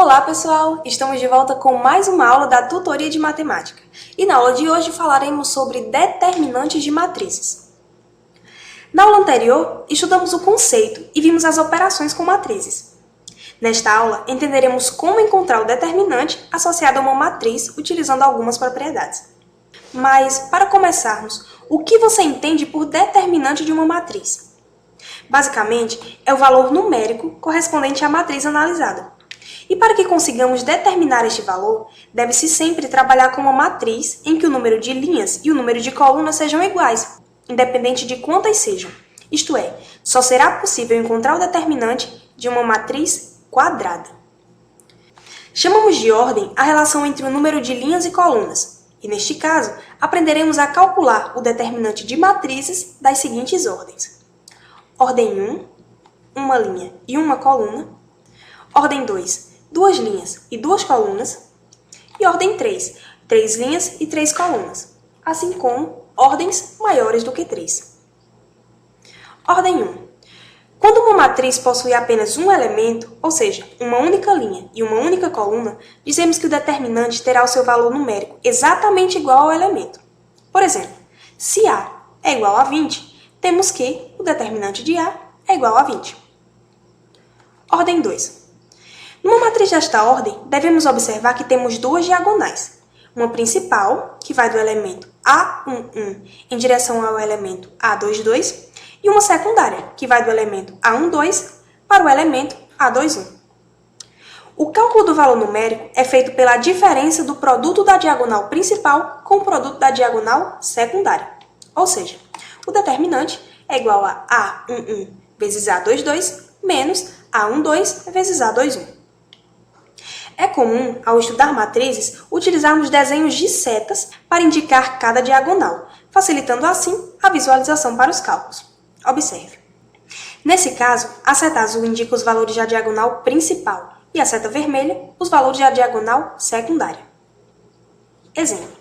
Olá pessoal, estamos de volta com mais uma aula da tutoria de matemática. E na aula de hoje falaremos sobre determinantes de matrizes. Na aula anterior, estudamos o conceito e vimos as operações com matrizes. Nesta aula, entenderemos como encontrar o determinante associado a uma matriz utilizando algumas propriedades. Mas, para começarmos, o que você entende por determinante de uma matriz? Basicamente, é o valor numérico correspondente à matriz analisada. E para que consigamos determinar este valor, deve-se sempre trabalhar com uma matriz em que o número de linhas e o número de colunas sejam iguais, independente de quantas sejam. Isto é, só será possível encontrar o determinante de uma matriz quadrada. Chamamos de ordem a relação entre o número de linhas e colunas, e neste caso, aprenderemos a calcular o determinante de matrizes das seguintes ordens. Ordem 1, uma linha e uma coluna. Ordem 2, duas linhas e duas colunas. E ordem 3, três linhas e três colunas, assim como ordens maiores do que 3. Ordem 1. Quando uma matriz possui apenas um elemento, ou seja, uma única linha e uma única coluna, dizemos que o determinante terá o seu valor numérico exatamente igual ao elemento. Por exemplo, se A é igual a 20, temos que o determinante de A é igual a 20. Ordem 2. Numa matriz desta ordem, devemos observar que temos duas diagonais. Uma principal, que vai do elemento A11 em direção ao elemento A22, e uma secundária, que vai do elemento A12 para o elemento A21. O cálculo do valor numérico é feito pela diferença do produto da diagonal principal com o produto da diagonal secundária. Ou seja, o determinante é igual a A11 vezes A22 menos A12 vezes A21. É comum, ao estudar matrizes, utilizarmos desenhos de setas para indicar cada diagonal, facilitando assim a visualização para os cálculos. Observe. Nesse caso, a seta azul indica os valores da diagonal principal e a seta vermelha os valores da diagonal secundária. Exemplo.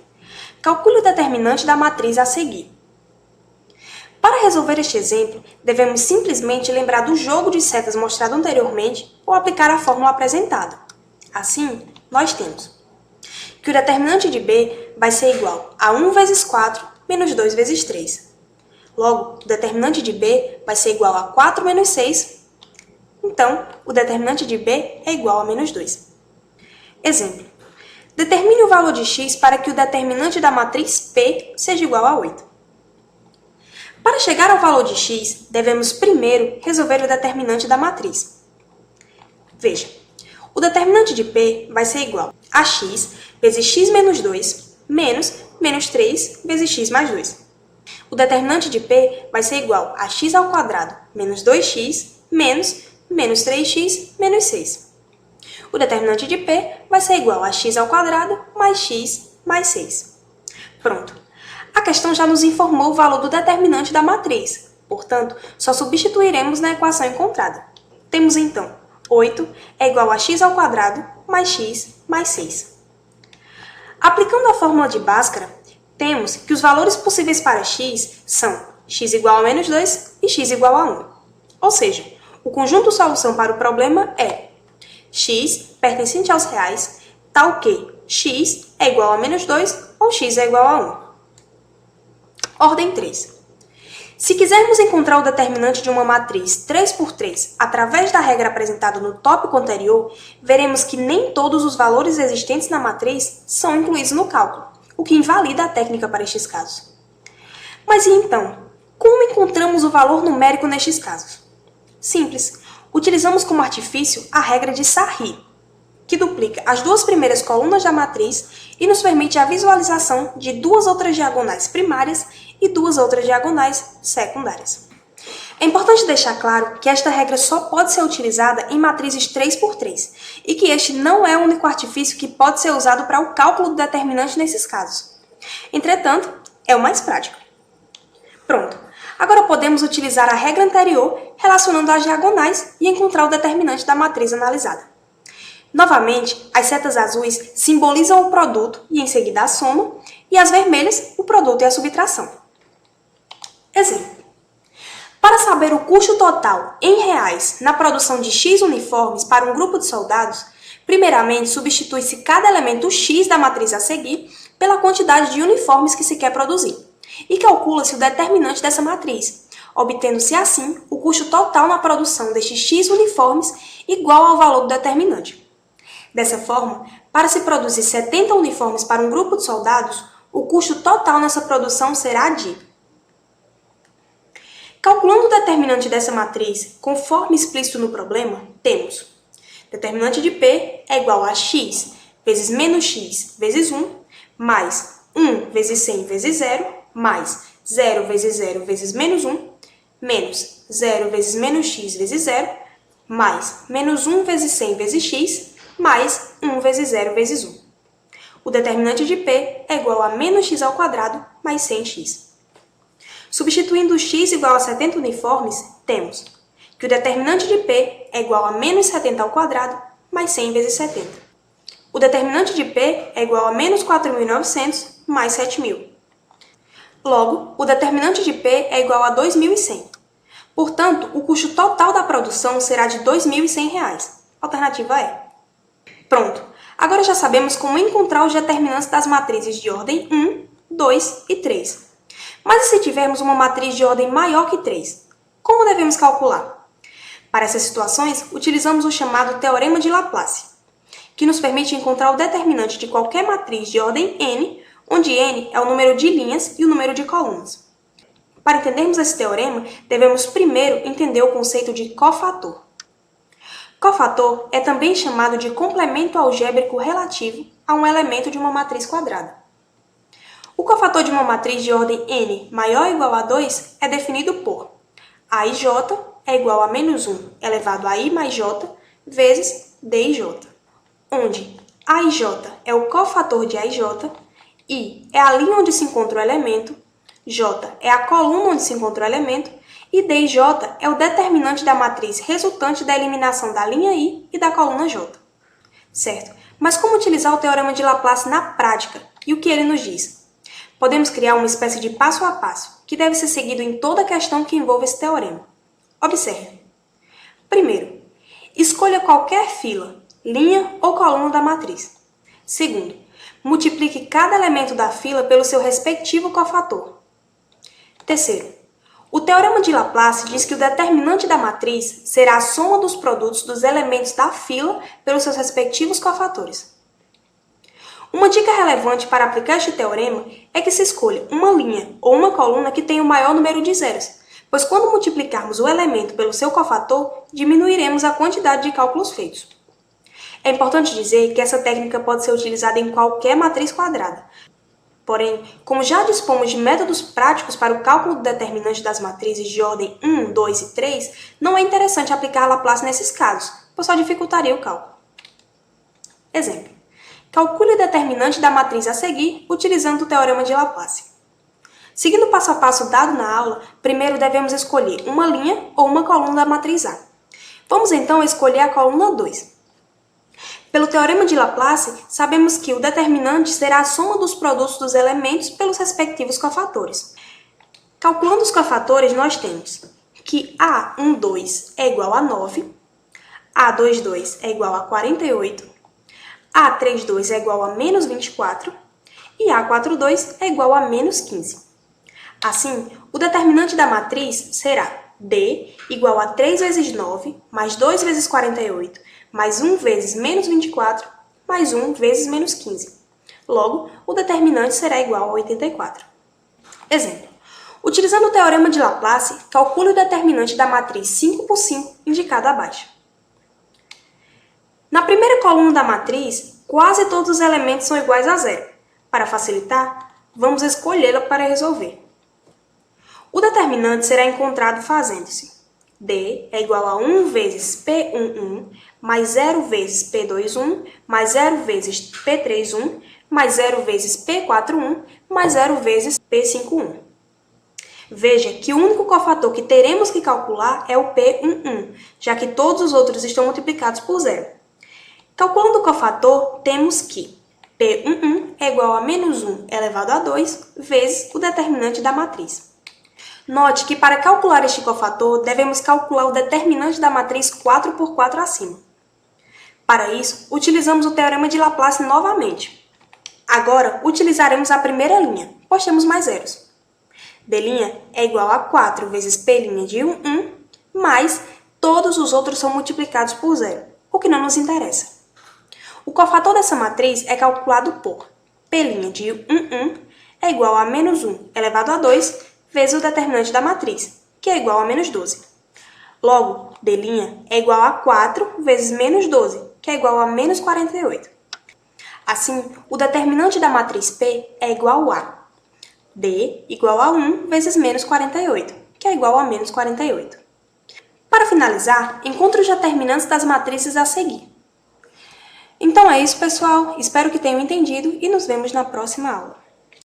Calcule o determinante da matriz a seguir. Para resolver este exemplo, devemos simplesmente lembrar do jogo de setas mostrado anteriormente ou aplicar a fórmula apresentada. Assim, nós temos que o determinante de B vai ser igual a 1 vezes 4 menos 2 vezes 3. Logo, o determinante de B vai ser igual a 4 menos 6. Então, o determinante de B é igual a menos 2. Exemplo. Determine o valor de x para que o determinante da matriz P seja igual a 8. Para chegar ao valor de x, devemos primeiro resolver o determinante da matriz. Veja, o determinante de P vai ser igual a x vezes x menos 2 menos menos 3 vezes x mais 2. O determinante de P vai ser igual a x ao quadrado menos 2x menos menos 3x menos 6. O determinante de P vai ser igual a x ao quadrado mais x mais 6. Pronto. A questão já nos informou o valor do determinante da matriz, portanto, só substituiremos na equação encontrada. Temos então 8 é igual a x ao quadrado mais x mais 6. Aplicando a fórmula de Bhaskara, temos que os valores possíveis para x são x igual a menos 2 e x igual a 1. Ou seja, o conjunto solução para o problema é x pertencente aos reais, tal que x é igual a menos 2 ou x é igual a 1. Ordem 3. Se quisermos encontrar o determinante de uma matriz 3 por 3 através da regra apresentada no tópico anterior, veremos que nem todos os valores existentes na matriz são incluídos no cálculo, o que invalida a técnica para estes casos. Mas e então, como encontramos o valor numérico nestes casos? Simples, utilizamos como artifício a regra de Sarri, que duplica as duas primeiras colunas da matriz e nos permite a visualização de duas outras diagonais primárias e duas outras diagonais secundárias. É importante deixar claro que esta regra só pode ser utilizada em matrizes 3 por 3 e que este não é o único artifício que pode ser usado para o cálculo do determinante nesses casos. Entretanto, é o mais prático. Pronto! Agora podemos utilizar a regra anterior relacionando as diagonais e encontrar o determinante da matriz analisada. Novamente, as setas azuis simbolizam o produto e em seguida a soma, e as vermelhas o produto e a subtração. Exemplo. Para saber saber o custo total em reais na produção de X uniformes para um grupo de soldados, Primeiramente, substitui-se cada elemento x da matriz a seguir pela quantidade de uniformes que se quer produzir, e calcula-se o determinante dessa matriz, obtendo-se assim o custo total na produção destes x uniformes igual ao valor do determinante. Dessa forma, para se produzir 70 uniformes para um grupo de soldados, o custo total nessa produção será de... Calculando o determinante dessa matriz, conforme explícito no problema, temos determinante de P é igual a x vezes menos x vezes 1, mais 1 vezes 100 vezes 0, mais 0 vezes 0 vezes menos 1, menos 0 vezes menos x vezes 0, mais menos 1 vezes 100 vezes x, mais 1 vezes 0 vezes 1. O determinante de P é igual a menos x ao quadrado mais 100x. Substituindo o x igual a 70 uniformes, temos que o determinante de P é igual a menos 70 ao quadrado mais 100 vezes 70. O determinante de P é igual a menos 4.900 mais 7.000. Logo, o determinante de P é igual a 2.100. Portanto, o custo total da produção será de R$ 2.100. Alternativa é. Pronto! Agora já sabemos como encontrar os determinantes das matrizes de ordem 1, 2 e 3. Mas e se tivermos uma matriz de ordem maior que 3? Como devemos calcular? Para essas situações, utilizamos o chamado Teorema de Laplace, que nos permite encontrar o determinante de qualquer matriz de ordem n, onde n é o número de linhas e o número de colunas. Para entendermos esse teorema, devemos primeiro entender o conceito de cofator. Cofator é também chamado de complemento algébrico relativo a um elemento de uma matriz quadrada. O cofator de uma matriz de ordem n maior ou igual a 2 é definido por aij é igual a menos 1 elevado a i mais j vezes dij, onde aij é o cofator de aij, i é a linha onde se encontra o elemento, j é a coluna onde se encontra o elemento e dij é o determinante da matriz resultante da eliminação da linha i e da coluna j. Certo? Mas como utilizar o Teorema de Laplace na prática e o que ele nos diz? Podemos criar uma espécie de passo a passo, que deve ser seguido em toda questão que envolva esse teorema. Observe. Primeiro, escolha qualquer fila, linha ou coluna da matriz. Segundo, multiplique cada elemento da fila pelo seu respectivo cofator. Terceiro, o Teorema de Laplace diz que o determinante da matriz será a soma dos produtos dos elementos da fila pelos seus respectivos cofatores. Uma dica relevante para aplicar este teorema é que se escolha uma linha ou uma coluna que tenha o maior número de zeros, pois quando multiplicarmos o elemento pelo seu cofator, diminuiremos a quantidade de cálculos feitos. É importante dizer que essa técnica pode ser utilizada em qualquer matriz quadrada. Porém, como já dispomos de métodos práticos para o cálculo do determinante das matrizes de ordem 1, 2 e 3, não é interessante aplicar Laplace nesses casos, pois só dificultaria o cálculo. Exemplo. Calcule o determinante da matriz a seguir utilizando o Teorema de Laplace. Seguindo o passo a passo dado na aula, primeiro devemos escolher uma linha ou uma coluna da matriz A. Vamos então escolher a coluna 2. Pelo Teorema de Laplace, sabemos que o determinante será a soma dos produtos dos elementos pelos respectivos cofatores. Calculando os cofatores, nós temos que A12 é igual a 9, A22 é igual a 48, A32 é igual a menos 24 e A42 é igual a menos 15. Assim, o determinante da matriz será D igual a 3 vezes 9, mais 2 vezes 48, mais 1 vezes menos 24, mais 1 vezes menos 15. Logo, o determinante será igual a 84. Exemplo. Utilizando o Teorema de Laplace, calcule o determinante da matriz 5 por 5, indicado abaixo. Na primeira coluna da matriz, quase todos os elementos são iguais a zero. Para facilitar, vamos escolhê-la para resolver. O determinante será encontrado fazendo-se D é igual a 1 vezes P11, mais 0 vezes P21, mais 0 vezes P31, mais 0 vezes P41, mais 0 vezes P51. Veja que o único cofator que teremos que calcular é o P11, já que todos os outros estão multiplicados por zero. Calculando o cofator, temos que P11 é igual a menos 1 elevado a 2 vezes o determinante da matriz. Note que para calcular este cofator, devemos calcular o determinante da matriz 4 por 4 acima. Para isso, utilizamos o teorema de Laplace novamente. Agora, utilizaremos a primeira linha, pois temos mais zeros. D' é igual a 4 vezes P' de 1, mais todos os outros são multiplicados por zero, o que não nos interessa. O cofator dessa matriz é calculado por P' de 1 é igual a menos 1 elevado a 2 vezes o determinante da matriz, que é igual a menos 12. Logo, D' é igual a 4 vezes menos 12, que é igual a menos 48. Assim, o determinante da matriz P é igual a D igual a 1 vezes menos 48, que é igual a menos 48. Para finalizar, encontre os determinantes das matrizes a seguir. Então é isso, pessoal. Espero que tenham entendido e nos vemos na próxima aula.